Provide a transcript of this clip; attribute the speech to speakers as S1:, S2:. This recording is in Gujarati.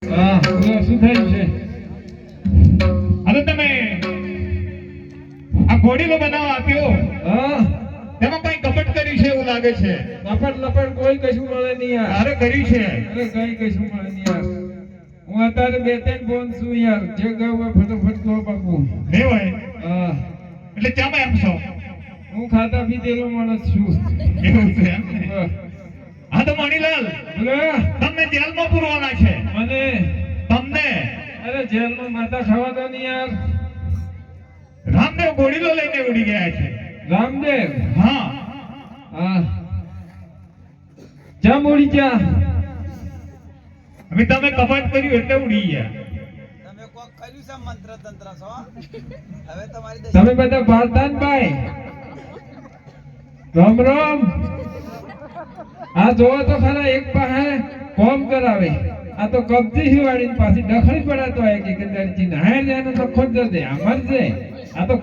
S1: શું થયું છે?
S2: હવે તમે આ ઘોડીલો બનાવવા આપ્યો, તેમાં કઈ કપટ કર્યું છે એવું લાગે છે.
S1: લપટ લપટ કોઈ કશું મળે નહીં યાર.
S2: અરે કર્યું છે.
S1: અરે કઈ કશું મળે નહીં યાર. હું અત્યારે બે ત્રણ બોન છું યાર. જે ગયું હોય ફટોફટ કહો બાપુ.
S2: નહીં હોય એટલે ચામાં એમ છો?
S1: હું ખાતા પીધેલો માણસ છું.
S2: એવું છે એમ ને? હા તો મણીલાલ,
S1: બોલે
S2: તમને જેલમાં પૂરવાના છે.
S1: મને
S2: તમને
S1: અરે જેલમાં માતા ખાવા દો નહીં યાર.
S2: રામદેવ ઘોડીલો લઈને ઉડી ગયા છે.
S1: રામદેવ
S2: હા
S1: જા મોડી જા.
S2: હવે તમે કપટ કર્યું એટલે ઉડી ગયા.
S3: તમે કોક કર્યું છે મંત્ર તંત્ર છો હવે તમારી
S1: તમે બધા ભારતાન ભાઈ રામ રામ. આ જોવો તો ખરા એક પાસે કોમ કરાવે. આ તો કબજી વાળી પાછી ડખડી પડાતો હોય કે દરજી ના હાર જાનો તો ખોદ દે અમાર છે. આ તો